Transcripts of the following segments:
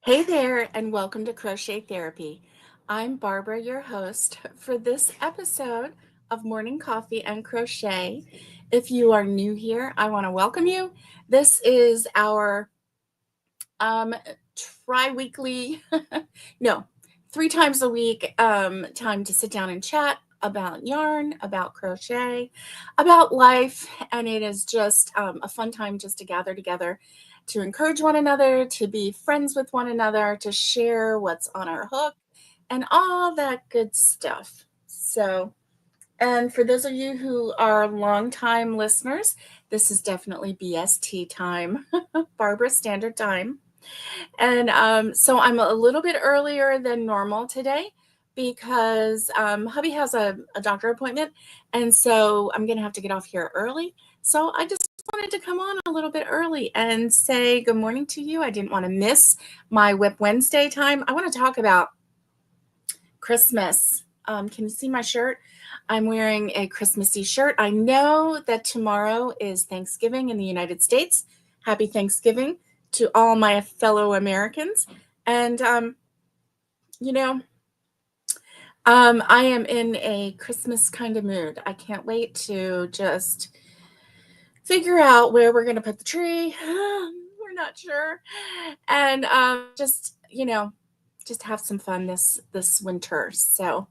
Hey there, and welcome to Crochet Therapy. I'm Barbara, your host for this episode of Morning Coffee and Crochet. If you are new here, I want to welcome you. This is our um, tri weekly, no, 3 times a week time to sit down and chat about yarn, about crochet, about life. And it is just a fun time just to gather together to encourage one another, to be friends with one another, to share what's on our hook, and all that good stuff. And for those of you who are longtime listeners, this is definitely BST time, Barbara Standard Time. And so I'm a little bit earlier than normal today because hubby has a doctor appointment. And so I'm going to have to get off here early. So I just wanted to come on a little bit early and say good morning to you. I didn't want to miss my Wip Wednesday time. I want to talk about Christmas. Can you see my shirt? I'm wearing a Christmassy shirt. I know that tomorrow is Thanksgiving in the United States. Happy Thanksgiving to all my fellow Americans. And, you know, I am in a Christmas kind of mood. I can't wait to just figure out where we're going to put the tree. We're not sure. And just have some fun this winter. So,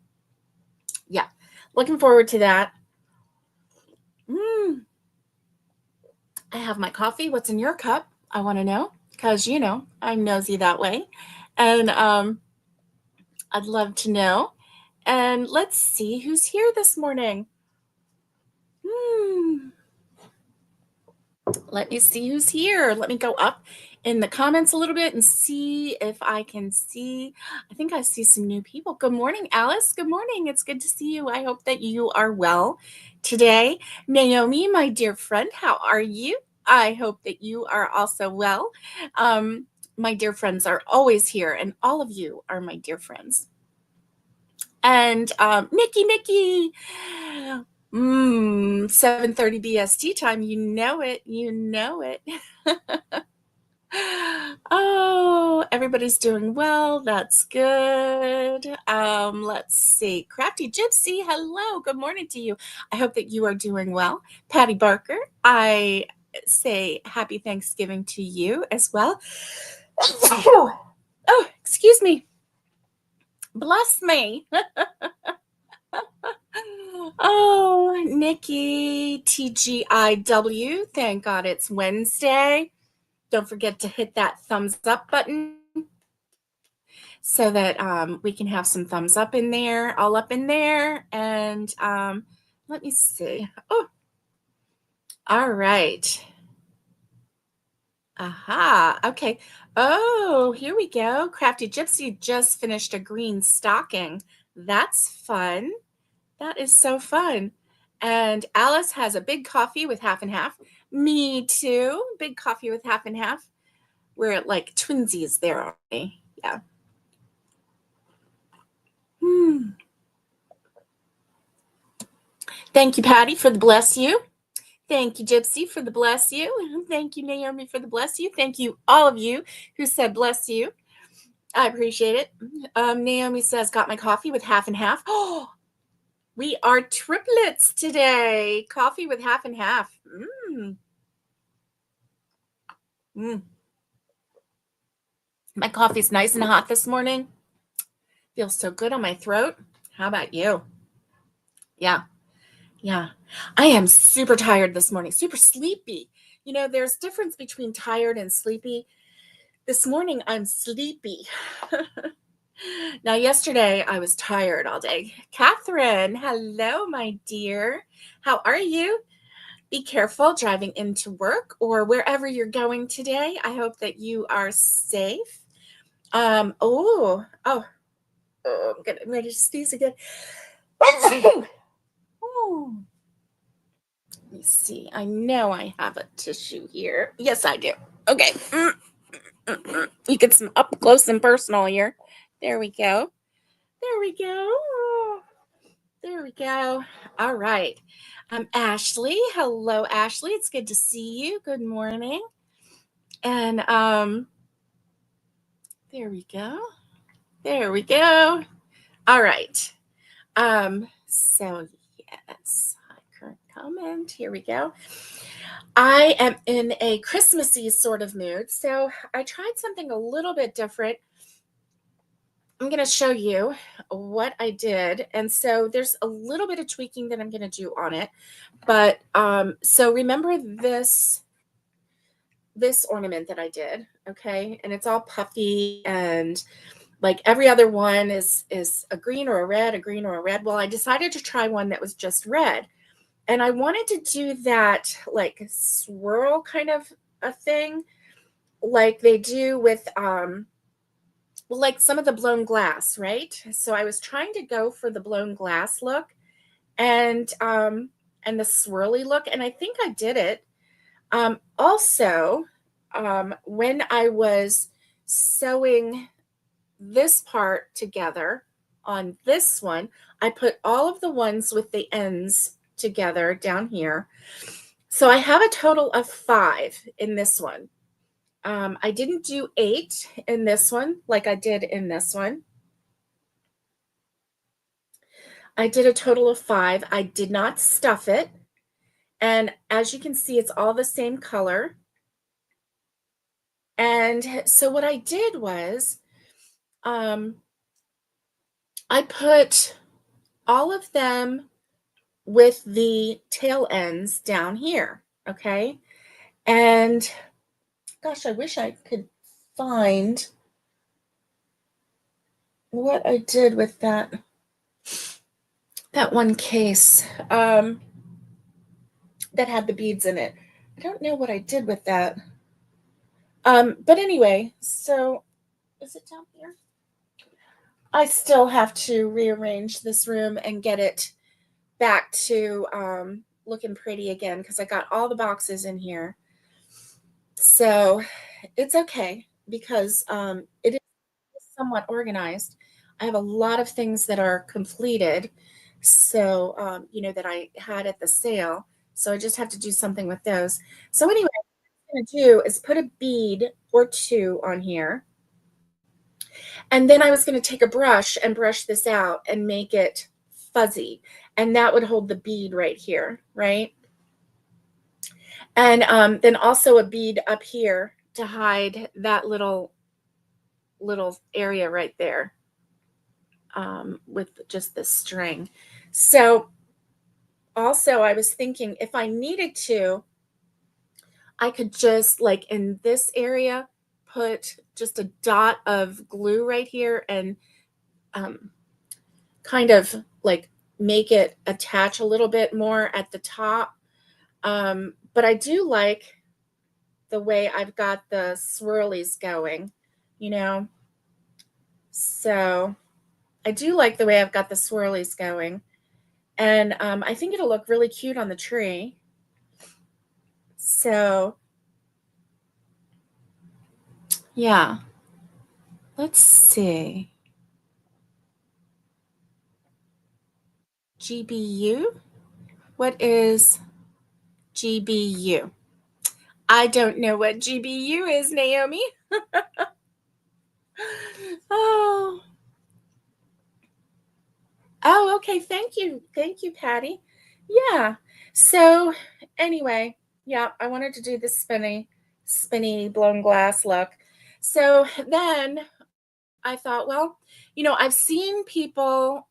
yeah, looking forward to that. I have my coffee. What's in your cup? I want to know because I'm nosy that way, and I'd love to know. And let's see who's here this morning. Let me see who's here. Let me go up in the comments a little bit and see if I can see. I think I see some new people. Good morning, Alice. Good morning. It's good to see you. I hope that you are well today. Naomi, my dear friend, how are you? I hope that you are also well. My dear friends are always here, and all of you are my dear friends. And Nikki, 7:30 BST time. You know it. You know it. Oh, everybody's doing well. That's good. Let's see. Crafty Gypsy, hello. Good morning to you. I hope that you are doing well. Patty Barker, I say happy Thanksgiving to you as well. Oh, excuse me. Bless me. Oh, Nikki, TGIW. Thank God it's Wednesday. Don't forget to hit that thumbs up button so that we can have some thumbs up in there, all up in there. And let me see. Oh, all right. Aha. Okay. Oh, here we go. Crafty Gypsy just finished a green stocking. That's fun. That is so fun. And Alice has a big coffee with half and half. Me too. Big coffee with half and half. We're like twinsies there, aren't we? Yeah. Thank you, Patty, for the bless you. Thank you, Gypsy, for the bless you. Thank you, Naomi, for the bless you. Thank you, all of you who said bless you. I appreciate it. Naomi says, got my coffee with half and half. Oh, we are triplets today. Coffee with half and half. My coffee's nice and hot this morning. Feels so good on my throat. How about you? Yeah. I am super tired this morning, super sleepy. There's difference between tired and sleepy. This morning, I'm sleepy. Now, yesterday, I was tired all day. Catherine, hello, my dear. How are you? Be careful driving into work or wherever you're going today. I hope that you are safe. I'm getting ready to sneeze again. Let me see. I know I have a tissue here. Yes, I do. Okay. You get some up close and personal here. There we go. There we go. There we go. All right. I'm Ashley. Hello, Ashley. It's good to see you. Good morning. And There we go. There we go. All right. So yes, current comment. Here we go. I am in a Christmassy sort of mood, so I tried something a little bit different. I'm going to show you what I did. And so there's a little bit of tweaking that I'm going to do on it. But so remember this ornament that I did, okay? And it's all puffy, and like every other one is a green or a red, a green or a red. Well, I decided to try one that was just red. And I wanted to do that like swirl kind of a thing like they do with like some of the blown glass, right? So I was trying to go for the blown glass look and the swirly look, and I think I did it. Also, when I was sewing this part together on this one, I put all of the ones with the ends together down here. So I have a total of 5 in this one. I didn't do 8 in this one like I did in this one. I did a total of 5. I did not stuff it. And as you can see, it's all the same color. And so what I did was I put all of them with the tail ends down here, okay? And gosh, I wish I could find what I did with that one case that had the beads in it. I don't know what I did with that. But anyway, so is it down here? I still have to rearrange this room and get it back to looking pretty again because I got all the boxes in here. So it's okay because it is somewhat organized. I have a lot of things that are completed, so that I had at the sale. So I just have to do something with those. So anyway, what I'm going to do is put a bead or 2 on here. And then I was going to take a brush and brush this out and make it fuzzy. And that would hold the bead right here, right? And then also a bead up here to hide that little area right there with just the string. So also I was thinking if I needed to, I could just like in this area, put just a dot of glue right here and kind of like make it attach a little bit more at the top. But I do like the way I've got the swirlies going, you know. So I do like the way I've got the swirlies going. And I think it'll look really cute on the tree. So yeah, let's see. GBU? What is GBU? I don't know what GBU is, Naomi. Oh. Oh, okay. Thank you. Thank you, Patty. Yeah. So anyway, yeah, I wanted to do this spinny blown glass look. So then I thought, well, I've seen people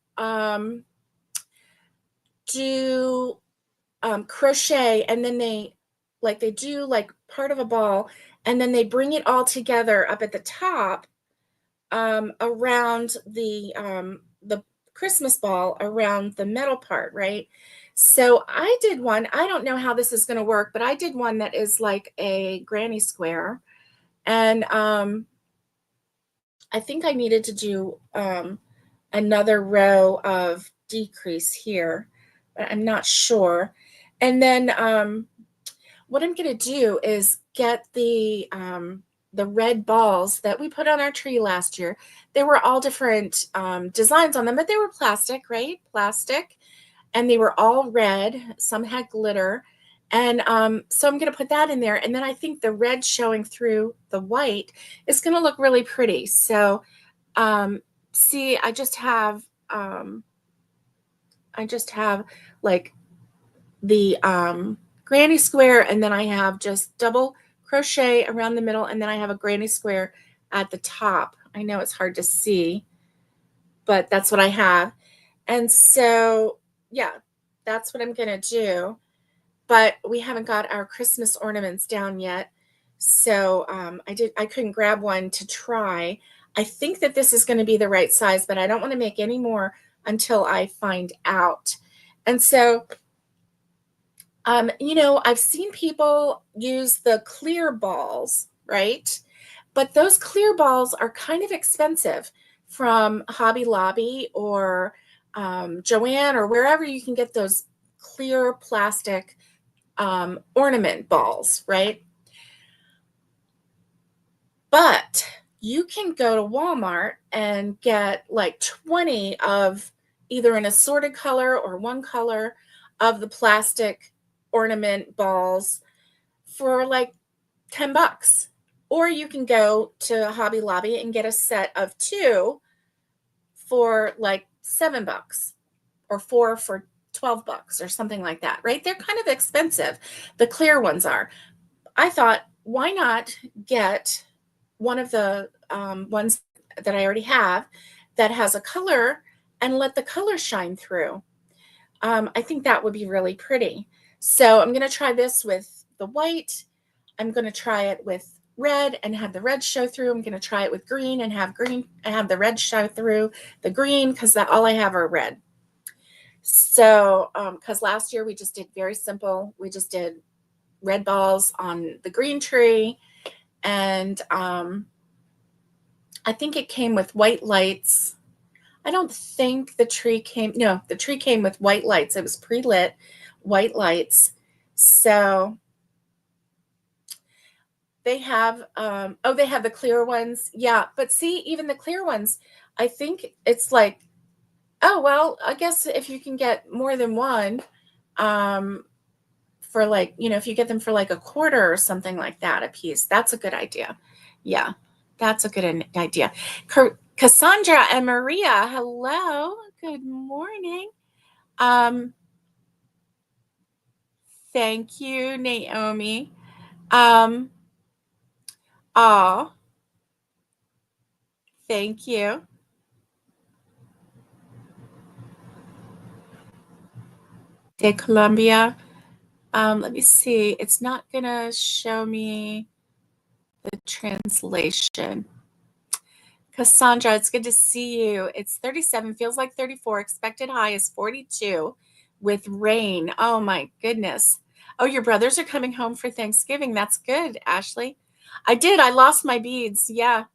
do crochet and then they do like part of a ball and then they bring it all together up at the top around the Christmas ball around the metal part, right? So I did one. I don't know how this is going to work, but I did one that is like a granny square. And I think I needed to do another row of decrease here, but I'm not sure. And then what I'm going to do is get the red balls that we put on our tree last year. They were all different designs on them, but they were plastic, right? Plastic. And they were all red. Some had glitter. And so I'm going to put that in there. And then I think the red showing through the white is going to look really pretty. So see, I just have like the granny square, and then I have just double crochet around the middle, and then I have a granny square at the top. I know it's hard to see, but that's what I have. And so, yeah, that's what I'm going to do. But we haven't got our Christmas ornaments down yet. So I couldn't grab one to try. I think that this is going to be the right size, but I don't want to make any more until I find out. And so, I've seen people use the clear balls, right? But those clear balls are kind of expensive from Hobby Lobby or Joanne or wherever you can get those clear plastic ornament balls, right? But you can go to Walmart and get like 20 of either an assorted color or one color of the plastic ornament balls for like $10. Or you can go to Hobby Lobby and get a set of 2 for like $7 or 4 for $12 or something like that, right? They're kind of expensive. The clear ones are. I thought, why not get one of the ones that I already have that has a color and let the color shine through? I think that would be really pretty. So I'm going to try this with the white. I'm going to try it with red and have the red show through. I'm going to try it with green and have the red show through the green, because all I have are red. So because last year we just did very simple. We just did red balls on the green tree, and I think it came with white lights. I don't think the tree came with white lights. It was pre-lit white lights. So they have they have the clear ones. Yeah, but see, even the clear ones, I think it's like, oh well, I guess if you can get more than one for like, if you get them for like a quarter or something like that a piece, that's a good idea. Yeah, that's a good idea. Cassandra and Maria, hello, good morning. Thank you, Naomi. Oh, thank you. De Colombia. Let me see. It's not gonna show me the translation. Cassandra, it's good to see you. It's 37, feels like 34. Expected high is 42 with rain. Oh my goodness. Oh, your brothers are coming home for Thanksgiving. That's good, Ashley. I did. I lost my beads. Yeah.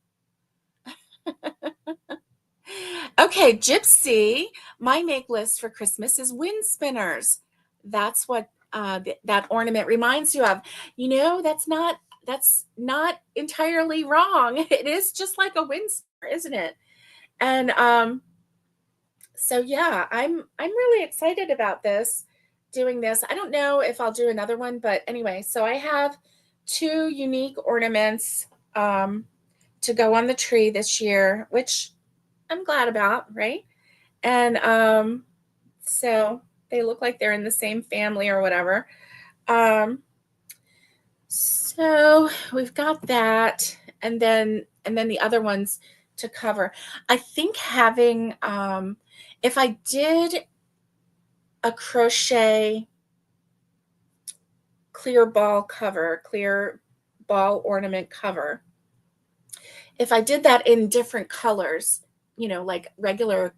Okay, Gypsy. My make list for Christmas is wind spinners. That's what that ornament reminds you of. That's not entirely wrong. It is just like a wind spinner, isn't it? And so yeah, I'm really excited about doing this. I don't know if I'll do another one, but anyway, so I have 2 unique ornaments to go on the tree this year, which I'm glad about, right? And so they look like they're in the same family or whatever. So we've got that, and then the other ones to cover. I think having if I did a crochet clear ball ornament cover, if I did that in different colors, like regular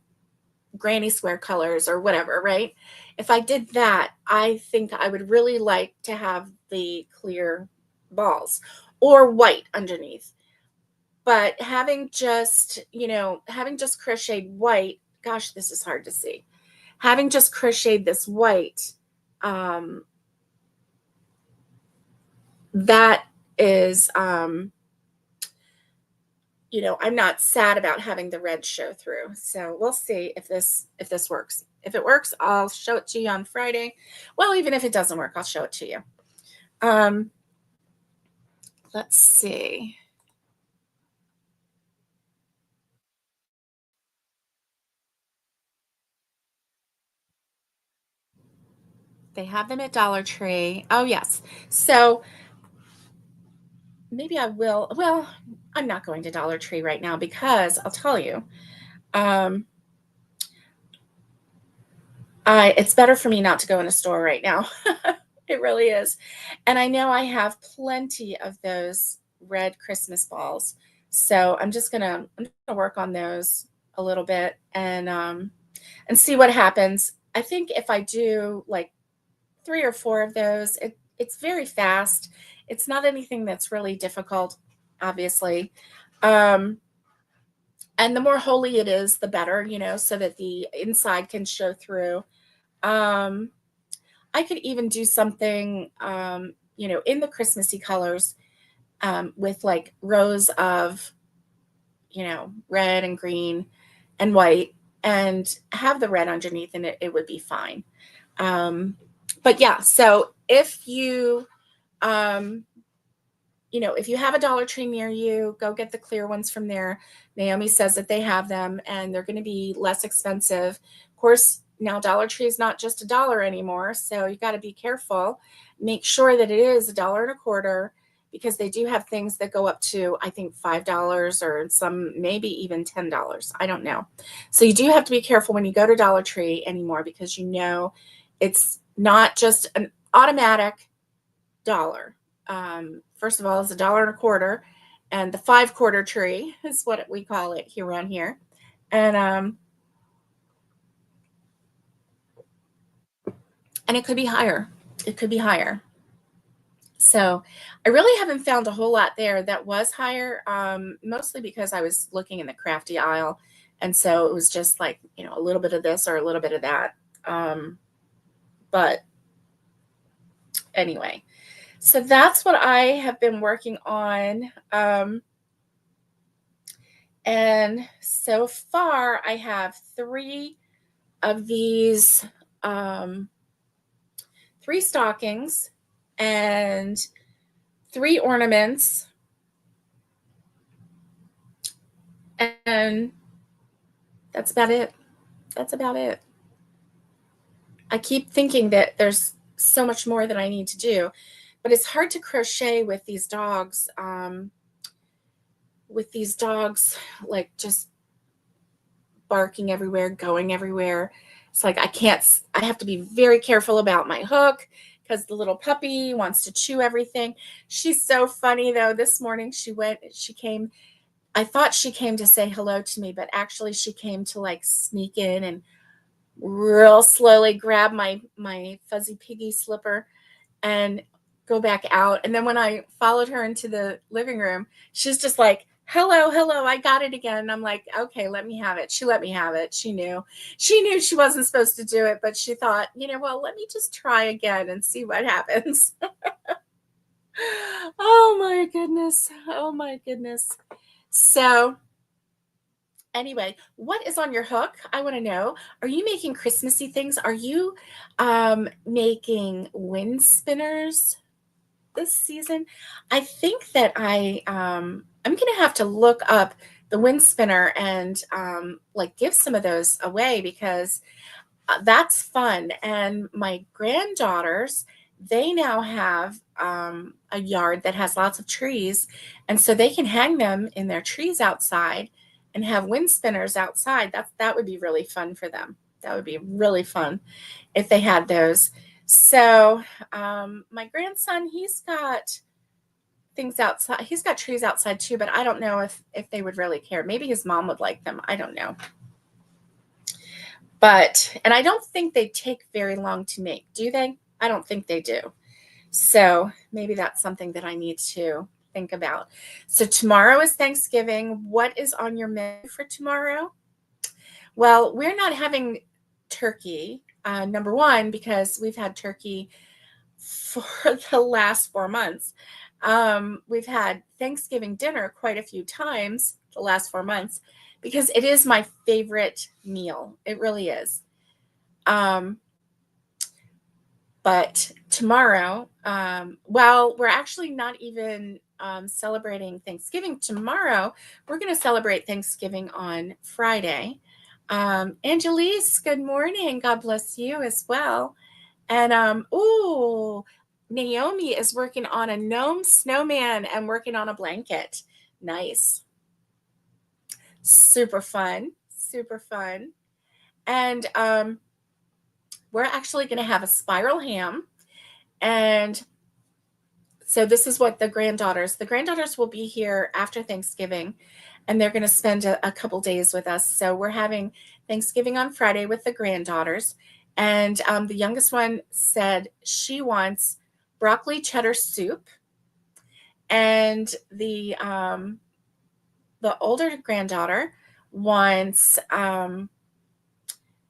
granny square colors or whatever, right? If I did that, I think I would really like to have the clear balls or white underneath. But having just crocheted white, gosh, this is hard to see. Having just crocheted this white, that is, I'm not sad about having the red show through. So we'll see if this works. If it works, I'll show it to you on Friday. Well, even if it doesn't work, I'll show it to you. Let's see. They have them at Dollar Tree. Oh, yes. So maybe I will. Well, I'm not going to Dollar Tree right now because I'll tell you, um, it's better for me not to go in a store right now. It really is. And I know I have plenty of those red Christmas balls. So I'm gonna work on those a little bit and see what happens. I think if I do like 3 or 4 of those, it's very fast. It's not anything that's really difficult, obviously. Um, and the more holy it is, the better, so that the inside can show through. Um, I could even do something, in the Christmassy colors, with like rows of, red and green and white, and have the red underneath, and it would be fine. But yeah, so um, if you have a Dollar Tree near you, go get the clear ones from there. Naomi says that they have them and they're going to be less expensive. Of course, now Dollar Tree is not just $1 anymore, so you got to be careful. Make sure that it is $1.25, because they do have things that go up to, I think, $5 or some maybe even $10. I don't know. So you do have to be careful when you go to Dollar Tree anymore, because it's not just an automatic dollar. First of all, it's $1.25, and the 5-quarter tree is what we call it here around here. And it could be higher. It could be higher. So I really haven't found a whole lot there that was higher, mostly because I was looking in the crafty aisle. And so it was just like, a little bit of this or a little bit of that. But anyway, so that's what I have been working on. And so far, I have 3 of these, 3 stockings and 3 ornaments. And that's about it. That's about it. I keep thinking that there's so much more that I need to do, but it's hard to crochet with these dogs. Like just barking everywhere, going everywhere. It's like I have to be very careful about my hook because the little puppy wants to chew everything. She's so funny though. This morning she came. I thought she came to say hello to me, but actually she came to like sneak in and real slowly grab my fuzzy piggy slipper and go back out. And then when I followed her into the living room, she's just like, hello, hello, I got it again. And I'm like, okay, let me have it. She let me have it. She knew she wasn't supposed to do it, but she thought, well, let me just try again and see what happens. Oh my goodness. Oh my goodness. So anyway, what is on your hook? I want to know. Are you making Christmassy things? Are you making wind spinners this season? I think that I'm gonna have to look up the wind spinner and like give some of those away, because that's fun. And my granddaughters, they now have a yard that has lots of trees, and so they can hang them in their trees outside and have wind spinners outside. That would be really fun for them. That would be really fun if they had those. So my grandson, he's got things outside. He's got trees outside too, but I don't know if they would really care. Maybe his mom would like them. I don't know. And I don't think they take very long to make, do they? I don't think they do. So maybe that's something that I need to think about. So tomorrow is Thanksgiving. What is on your menu for tomorrow? Well, we're not having turkey, number one, because we've had turkey for the last 4 months. We've had Thanksgiving dinner quite a few times the last 4 months, because it is my favorite meal. It really is. But tomorrow, well, we're actually not even celebrating Thanksgiving tomorrow. We're going to celebrate Thanksgiving on Friday. Angelise, good morning. God bless you as well. And Naomi is working on a gnome snowman and working on a blanket. Nice. Super fun. Super fun. And we're actually going to have a spiral ham. And so this is what the granddaughters will be here after Thanksgiving, and they're going to spend a couple days with us. So we're having Thanksgiving on Friday with the granddaughters. And the youngest one said she wants broccoli cheddar soup. And the older granddaughter wants,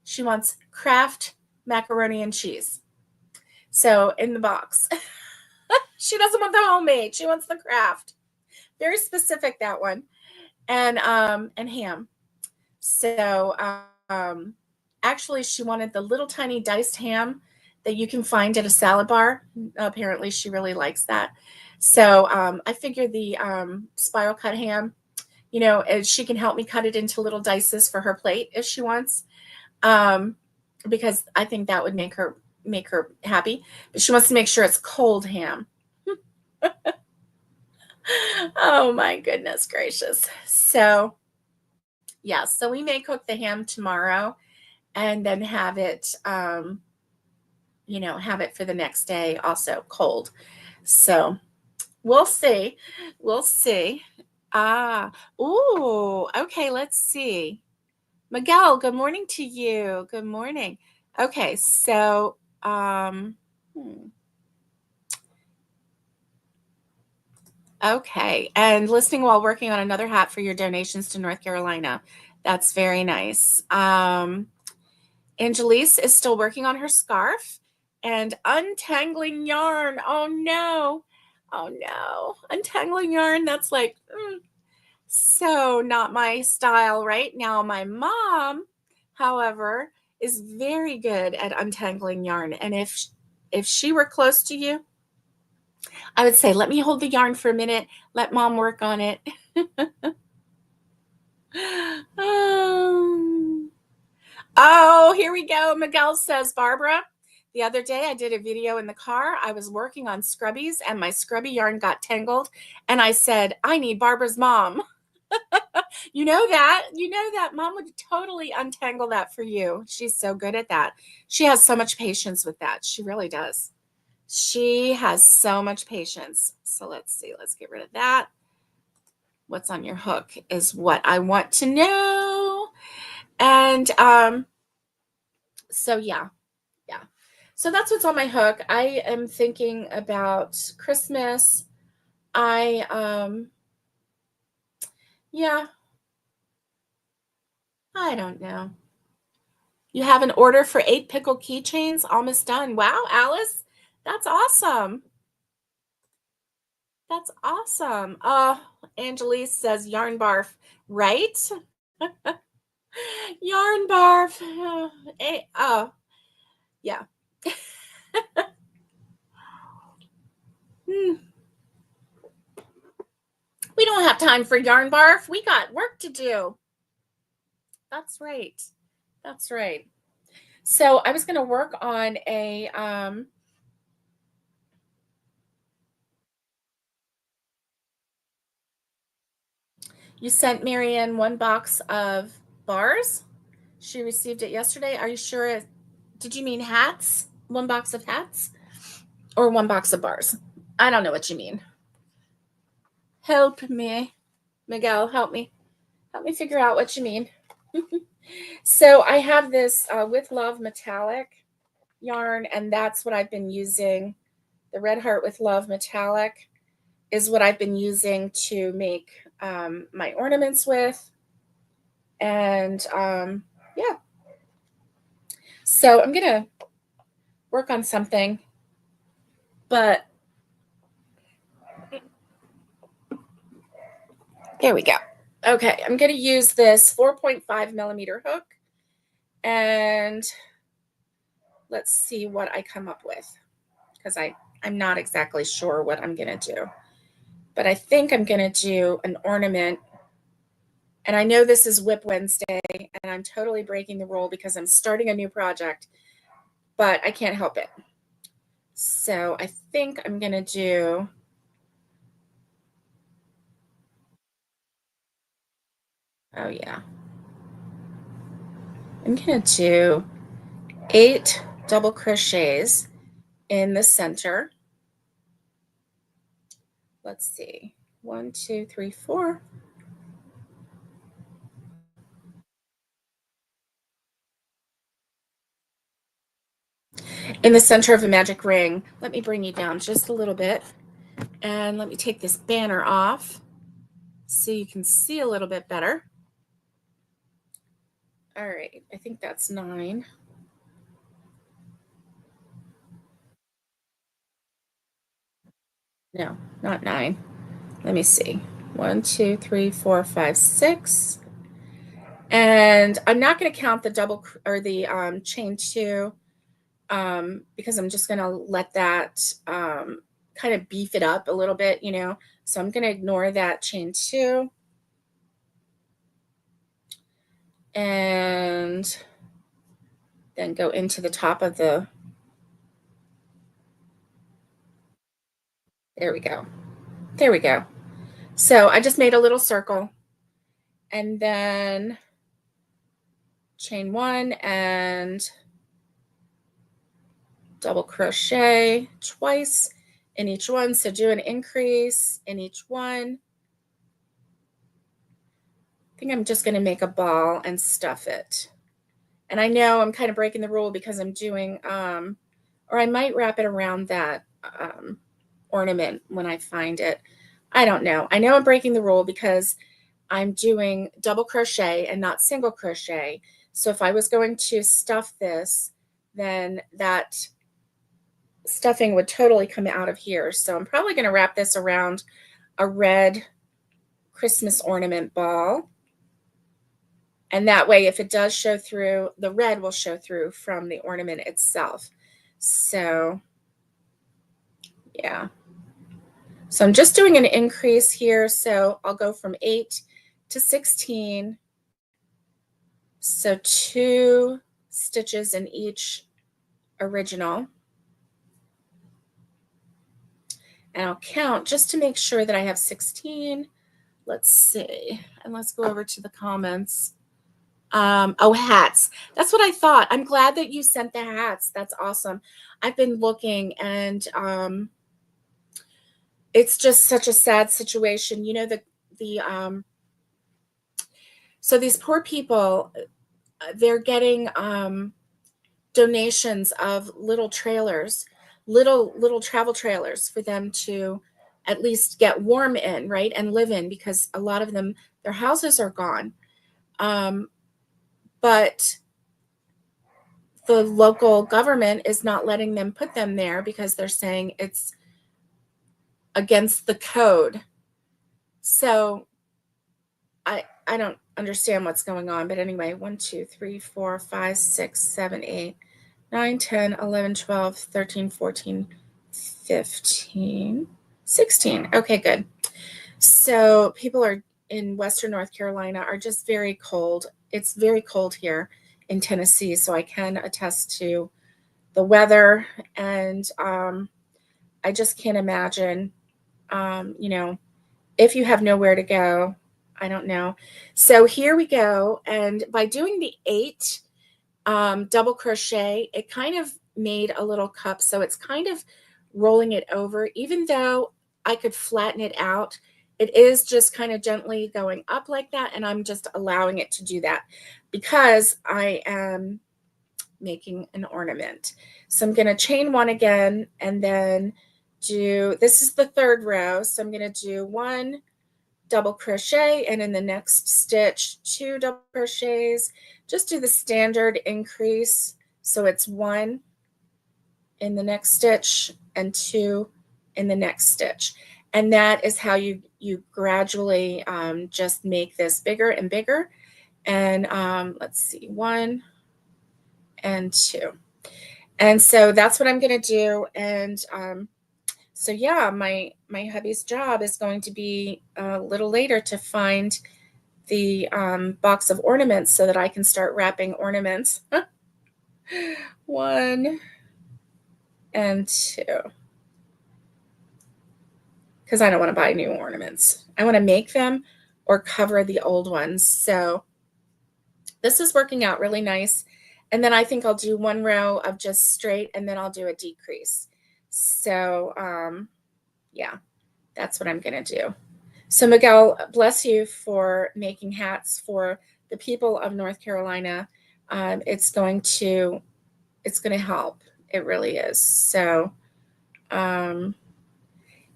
she wants Kraft macaroni and cheese. So in the box. She doesn't want the homemade. She wants the Kraft. Very specific, that one. And ham. So actually she wanted the little tiny diced ham that you can find at a salad bar. Apparently she really likes that. So I figured the spiral cut ham, you know, she can help me cut it into little dices for her plate if she wants. Because I think that would make her happy. But she wants to make sure it's cold ham. Oh my goodness gracious. So yeah, so we may cook the ham tomorrow and then have it, you know, have it for the next day also cold. So we'll see. We'll see. Okay, let's see. Miguel, good morning to you. Good morning. Okay, so okay, and listening while working on another hat for your donations to North Carolina. That's very nice. Angelise is still working on her scarf and untangling yarn. Oh no. Oh no. Untangling yarn, that's like so not my style right now. My mom, however, is very good at untangling yarn. And if she were close to you, I would say, let me hold the yarn for a minute. Let mom work on it. Oh, here we go. Miguel says, Barbara, the other day I did a video in the car. I was working on scrubbies and my scrubby yarn got tangled. And I said, I need Barbara's mom. You know that mom would totally untangle that for you. She's so good at that. She has so much patience with that. She really does. She has so much patience. So let's see. Let's get rid of that. What's on your hook is what I want to know. And so yeah. So that's what's on my hook. I am thinking about Christmas. Yeah. I don't know. You have an order for 8 pickle keychains almost done. Wow, Alice, that's awesome. That's awesome. Angelise says yarn barf, right? Yarn barf. Yeah. We don't have time for yarn barf. We got work to do. That's right. That's right. So I was going to work on a you sent Marianne 1 box of bars. She received it yesterday. Are you sure? Did you mean hats? 1 box of hats? Or 1 box of bars? I don't know what you mean. Help me. Miguel, help me. Help me figure out what you mean. So I have this With Love metallic yarn, and that's what I've been using. The Red Heart With Love metallic is what I've been using to make my ornaments with. And yeah. So I'm going to work on something, but there we go. Okay, I'm going to use this 4.5 millimeter hook, and let's see what I come up with, because I'm not exactly sure what I'm going to do. But I think I'm going to do an ornament. And I know this is Wip Wednesday, and I'm totally breaking the rule because I'm starting a new project, but I can't help it. So I think I'm going to do, oh yeah, I'm going to do 8 double crochets in the center. Let's see, 1, 2, 3, 4. In the center of a magic ring. Let me bring you down just a little bit, and let me take this banner off so you can see a little bit better. All right, I think that's 9. No, not 9. Let me see. 1, 2, 3, 4, 5, 6. And I'm not going to count the double or the chain 2 because I'm just going to let that kind of beef it up a little bit, you know. So I'm going to ignore that chain 2. And then go into the top of the, there we go. There we go. So I just made a little circle, and then chain 1 and double crochet twice in each one. So do an increase in each one. I think I'm just going to make a ball and stuff it. And I know I'm kind of breaking the rule because I'm doing, or I might wrap it around that ornament when I find it. I don't know. I know I'm breaking the rule because I'm doing double crochet and not single crochet. So if I was going to stuff this, then that stuffing would totally come out of here. So I'm probably going to wrap this around a red Christmas ornament ball. And that way, if it does show through, the red will show through from the ornament itself. So yeah. So I'm just doing an increase here. So I'll go from 8 to 16. So 2 stitches in each original. And I'll count just to make sure that I have 16. Let's see. And let's go over to the comments. Oh, hats. That's what I thought. I'm glad that you sent the hats. That's awesome. I've been looking, and it's just such a sad situation. You know, so these poor people, they're getting donations of little trailers, little travel trailers for them to at least get warm in, right, and live in, because a lot of them, their houses are gone. But the local government is not letting them put them there because they're saying it's against the code. So I don't understand what's going on. But anyway, 1, 2, 3, 4, 5, 6, 7, 8, 9, 10, 11, 12, 13, 14, 15, 16. Okay, good. So people are in Western North Carolina are just very cold. It's very cold here in Tennessee, so I can attest to the weather. And I just can't imagine, you know, if you have nowhere to go, I don't know. So here we go. And by doing the 8 double crochet, it kind of made a little cup. So it's kind of rolling it over, even though I could flatten it out. It is just kind of gently going up like that. And I'm just allowing it to do that because I am making an ornament. So I'm going to chain 1 again, and then do, this is the 3rd row. So I'm going to do 1 double crochet, and in the next stitch 2 double crochets. Just do the standard increase. So it's 1 in the next stitch and 2 in the next stitch. And that is how you gradually just make this bigger and bigger. And let's see, 1 and 2. And so that's what I'm going to do. And so yeah, my hubby's job is going to be a little later to find the box of ornaments so that I can start wrapping ornaments. 1 and 2. Because I don't want to buy new ornaments. I want to make them or cover the old ones. So this is working out really nice. And then I think I'll do 1 row of just straight, and then I'll do a decrease. So yeah, that's what I'm going to do. So Miguel, bless you for making hats for the people of North Carolina. It's going to help. It really is. So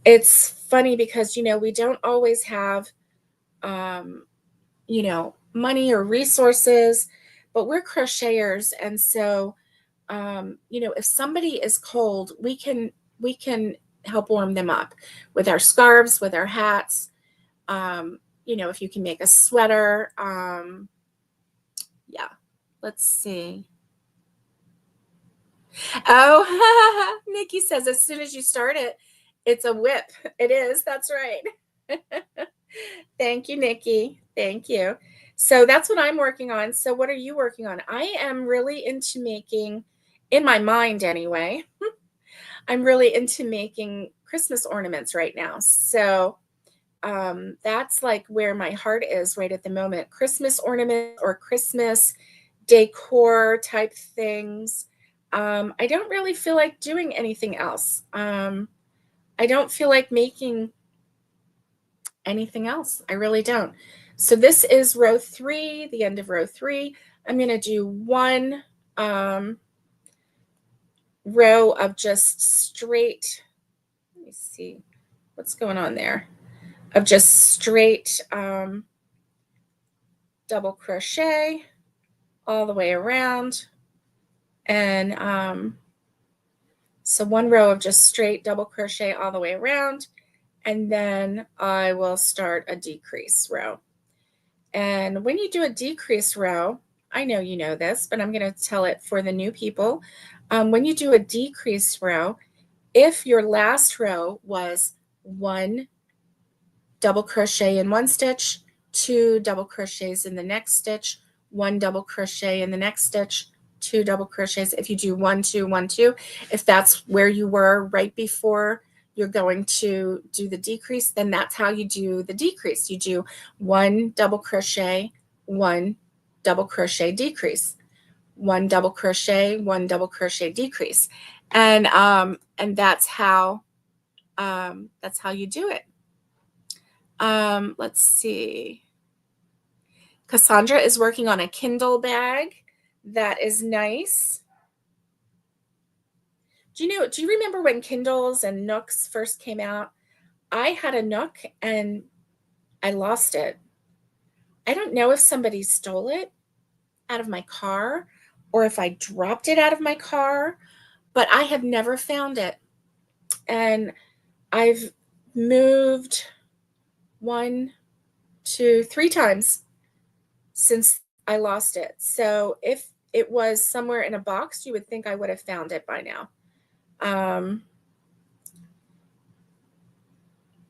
it's funny because, we don't always have, money or resources, but we're crocheters. And so, if somebody is cold, we can help warm them up with our scarves, with our hats. If you can make a sweater, yeah, let's see. Oh, Nikki says as soon as you start it, it's a whip. It is. That's right. Thank you, Nikki. Thank you. So that's what I'm working on. So what are you working on? I am really into making, in my mind anyway, I'm really into making Christmas ornaments right now. So that's like where my heart is right at the moment. Christmas ornaments or Christmas decor type things. I don't really feel like doing anything else. I don't feel like making anything else. I really don't. So this is row 3, the end of row 3. I'm going to do 1 row of just straight, let me see what's going on there, of just straight double crochet all the way around. And so 1 row of just straight double crochet all the way around, and then I will start a decrease row. And when you do a decrease row, I know you know this, but I'm going to tell it for the new people. When you do a decrease row, if your last row was 1 double crochet in 1 stitch, 2 double crochets in the next stitch, 1 double crochet in the next stitch, 2 double crochets. If you do 1, 2, 1, 2, if that's where you were right before you're going to do the decrease, then that's how you do the decrease. You do 1 double crochet, 1 double crochet decrease, 1 double crochet, 1 double crochet decrease, and that's how you do it. Let's see. Cassandra is working on a Kindle bag. That is nice. Do you remember when Kindles and Nooks first came out? I had a Nook and I lost it. I don't know if somebody stole it out of my car or if I dropped it out of my car, but I have never found it. And I've moved 1, 2, 3 times since I lost it. So if it was somewhere in a box, you would think I would have found it by now.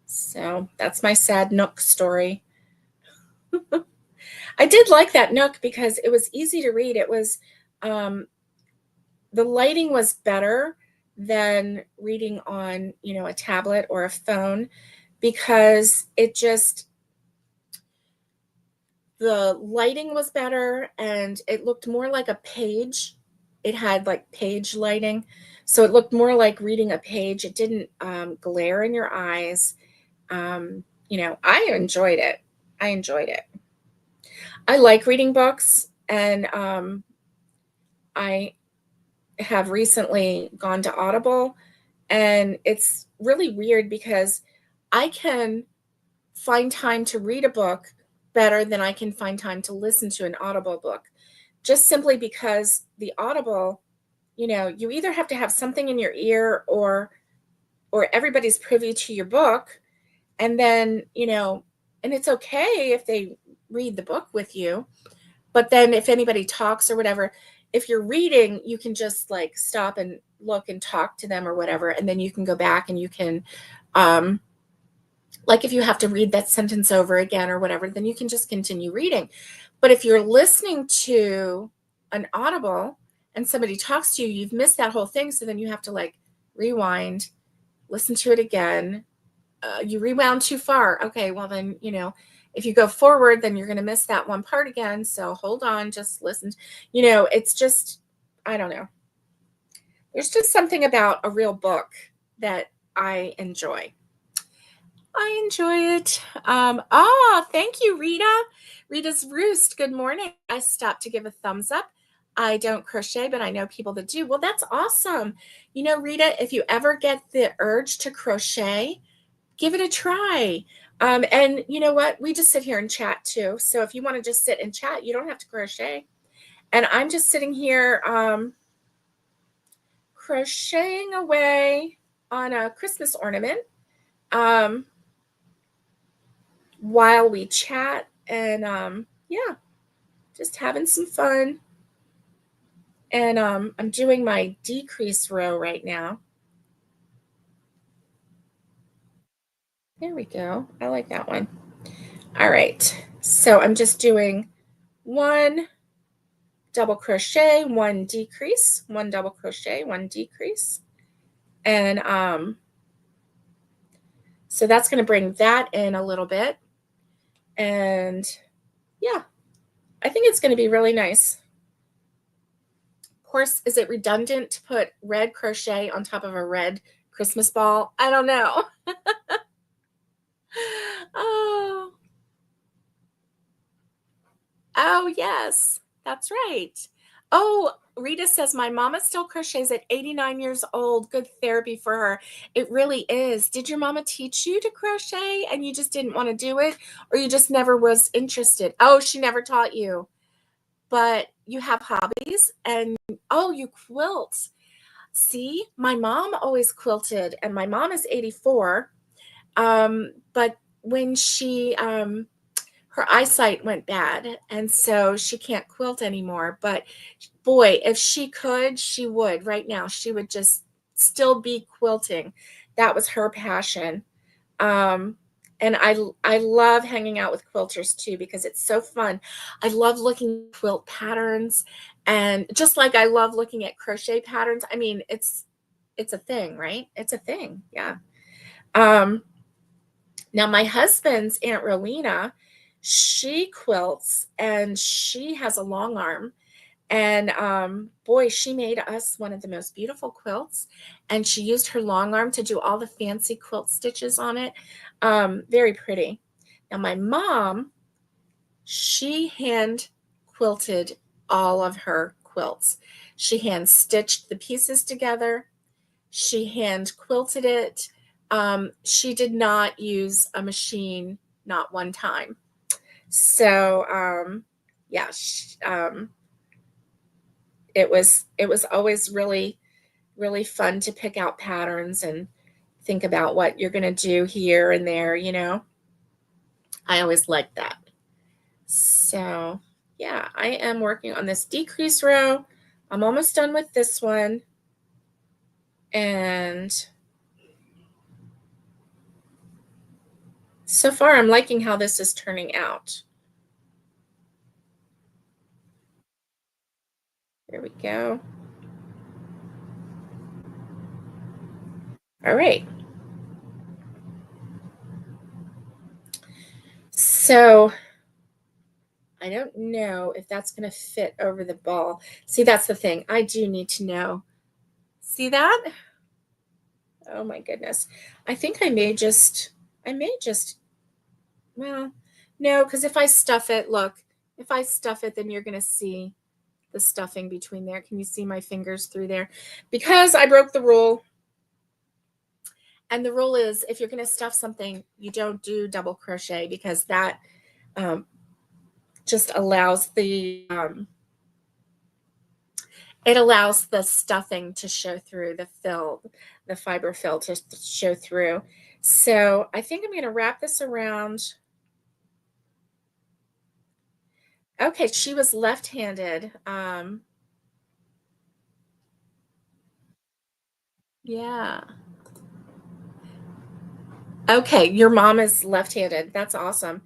So that's my sad Nook story. I did like that Nook because it was easy to read. It was, the lighting was better than reading on, a tablet or a phone, because the lighting was better and it looked more like a page. It had like page lighting. So it looked more like reading a page. It didn't glare in your eyes. I enjoyed it. I like reading books, and I have recently gone to Audible, and it's really weird because I can find time to read a book better than I can find time to listen to an Audible book, just simply because the Audible, you either have to have something in your ear or everybody's privy to your book, and then, and it's okay if they read the book with you, but then if anybody talks or whatever, if you're reading, you can just like stop and look and talk to them or whatever, and then you can go back and you can like if you have to read that sentence over again or whatever, then you can just continue reading. But if you're listening to an audible and somebody talks to you, you've missed that whole thing. So then you have to like rewind, listen to it again. You rewound too far. Okay, well then, you know, if you go forward, then you're going to miss that one part again. So hold on, just listen. You know, it's just, I don't know. There's just something about a real book that I enjoy. I enjoy it. Thank you, Rita. Rita's Roost. Good morning. I stopped to give a thumbs up. I don't crochet, but I know people that do. Well, that's awesome. You know, Rita, if you ever get the urge to crochet, give it a try. And you know what? We just sit here and chat too. So if you want to just sit and chat, you don't have to crochet. And I'm just sitting here crocheting away on a Christmas ornament. While we chat, and yeah, just having some fun. And I'm doing my decrease row right now. There we go. I like that one. All right, so I'm just doing one double crochet, one decrease, one double crochet, one decrease, and so that's going to bring that in a little bit. And yeah, I think it's going to be really nice. Of course, is it redundant to put red crochet on top of a red Christmas ball? I don't know. Oh, oh yes, that's right. Oh, Rita says my mama still crochets at 89 years old. Good therapy for her. It really is. Did your mama teach you to crochet and you just didn't want to do it, or you just never was interested? Oh, she never taught you. But you have hobbies, and oh, you quilt. See, my mom always quilted, and my mom is 84. But when she her eyesight went bad, and so she can't quilt anymore. But boy, if she could, she would right now. She would just still be quilting. That was her passion. Um, and I love hanging out with quilters too because it's so fun. I love looking at quilt patterns, and just like I love looking at crochet patterns. I mean, it's a thing, right? It's a thing. Yeah. Um, Now my husband's Aunt Rowena, she quilts and she has a long arm. And boy, she made us one of the most beautiful quilts. And she used her long arm to do all the fancy quilt stitches on it. Very pretty. Now, my mom, she hand quilted all of her quilts. She hand stitched the pieces together. She hand quilted it. She did not use a machine, not one time. So, yeah, it was always really fun to pick out patterns and think about what you're going to do here and there, you know. I always liked that. So yeah, I am working on this decrease row. I'm almost done with this one. And so far I'm liking how this is turning out. There we go. All right. So I don't know if that's going to fit over the ball. See, that's the thing. I do need to know. See that? Oh my goodness. I think I may just, well, no, because if I stuff it, look, if I stuff it, then you're going to see the stuffing between there. Can you see my fingers through there? Because I broke the rule. And the rule is if you're going to stuff something, you don't do double crochet because that just allows it allows the stuffing to show through, the fiber fill to show through. So I think I'm going to wrap this around. Okay, she was left-handed. Yeah. Okay, your mom is left-handed. That's awesome.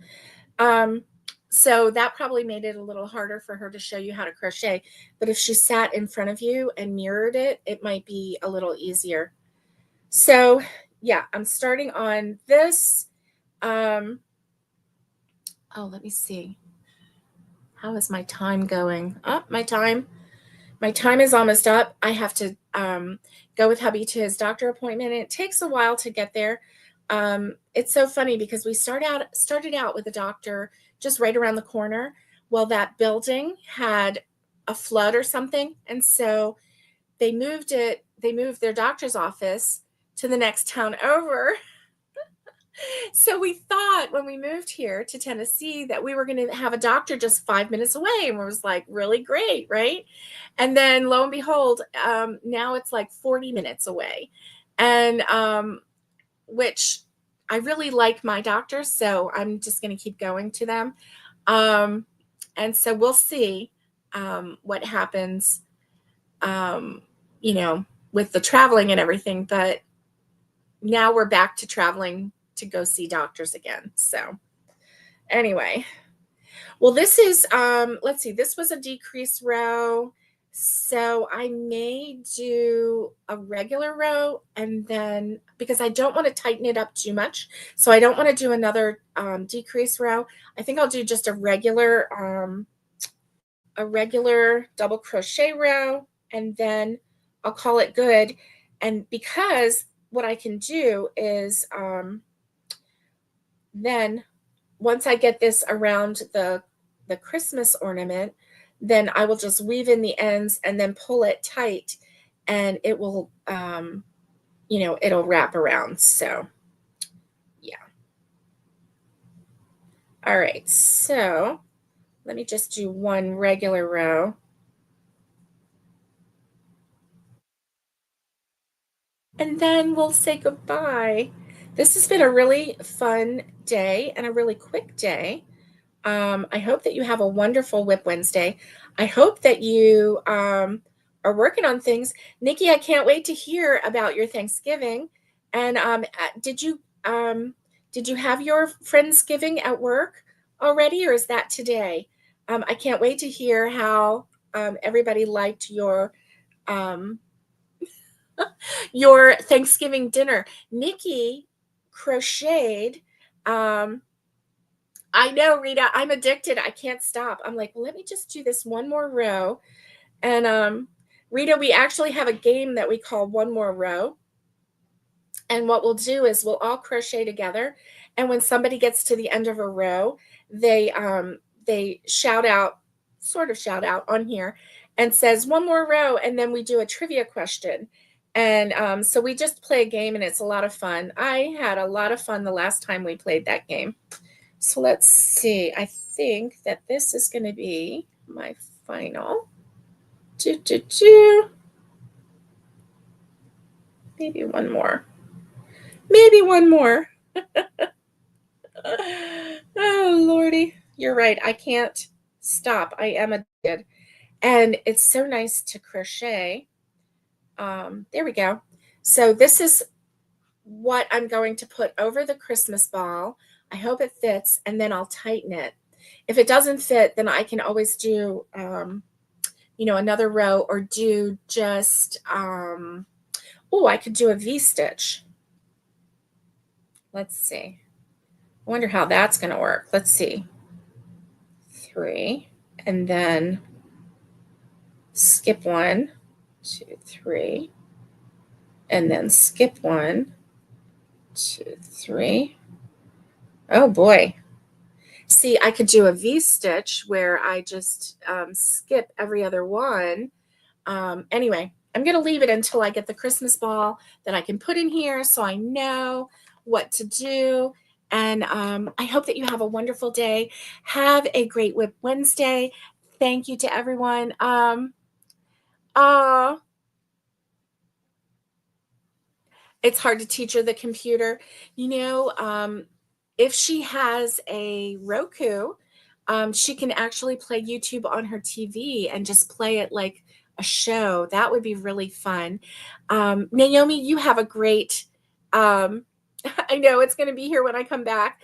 Um, so that probably made it a little harder for her to show you how to crochet. But if she sat in front of you and mirrored it, it might be a little easier. So yeah, I'm starting on this. Oh, let me see. How is my time going? Oh, my time is almost up. I have to go with hubby to his doctor appointment. It takes a while to get there. It's so funny because we started out with a doctor just right around the corner. Well, that building had a flood or something, and so they moved their doctor's office to the next town over. So we thought when we moved here to Tennessee that we were going to have a doctor just 5 minutes away, and it was like really great, right? And then lo and behold, now it's like 40 minutes away, and which I really like my doctors, so I'm just going to keep going to them. Um, and so we'll see what happens, um, you know, with the traveling and everything. But now we're back to traveling to go see doctors again. So anyway, well, this is, let's see, this was a decrease row. So I may do a regular row, and then because I don't want to tighten it up too much, so I don't want to do another decrease row. I think I'll do just a regular double crochet row, and then I'll call it good. And because what I can do is then once I get this around the Christmas ornament, then I will just weave in the ends and then pull it tight, and it will, it'll wrap around. So yeah. All right. So let me just do one regular row. And then we'll say goodbye. This has been a really fun day and a really quick day. I hope that you have a wonderful Whip Wednesday. I hope that you are working on things. Nikki, I can't wait to hear about your Thanksgiving. And did you have your Friendsgiving at work already, or is that today? I can't wait to hear how everybody liked um, your Thanksgiving dinner. Nikki crocheted. I know, Rita, I'm addicted. I can't stop. I'm like, well, let me just do this one more row. And Rita, we actually have a game that we call One More Row. And what we'll do is we'll all crochet together. And when somebody gets to the end of a row, they shout out, sort of shout out on here, and says one more row. And then we do a trivia question. And so we just play a game, and it's a lot of fun. I had a lot of fun the last time we played that game. So let's see. I think that this is going to be my final. Maybe one more. Maybe one more. Oh, Lordy. You're right. I can't stop. I am addicted. And it's so nice to crochet. There we go. So this is what I'm going to put over the Christmas ball. I hope it fits, and then I'll tighten it. If it doesn't fit, then I can always do, another row, or do just, I could do a V-stitch. Let's see. I wonder how that's going to work. Let's see. 3, and then skip 1, 2, 3, and then skip 1, 2, 3. Oh boy. See, I could do a V-stitch where I just skip every other one. Anyway, I'm going to leave it until I get the Christmas ball that I can put in here so I know what to do. And I hope that you have a wonderful day. Have a great Whip Wednesday. Thank you to everyone. It's hard to teach her the computer. If she has a Roku, she can actually play YouTube on her TV and just play it like a show. That would be really fun. Naomi, you have a great, I know it's going to be here when I come back.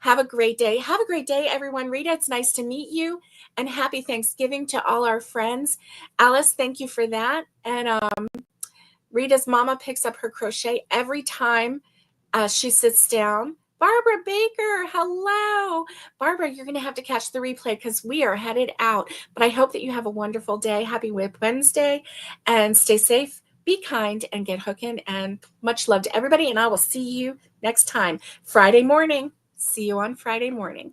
Have a great day. Have a great day, everyone. Rita, it's nice to meet you. And happy Thanksgiving to all our friends. Alice, thank you for that. And Rita's mama picks up her crochet every time she sits down. Barbara Baker, hello. Barbara, you're going to have to catch the replay because we are headed out. But I hope that you have a wonderful day. Happy Wip Wednesday. And stay safe, be kind, and get hooking. And much love to everybody. And I will see you next time, Friday morning. See you on Friday morning.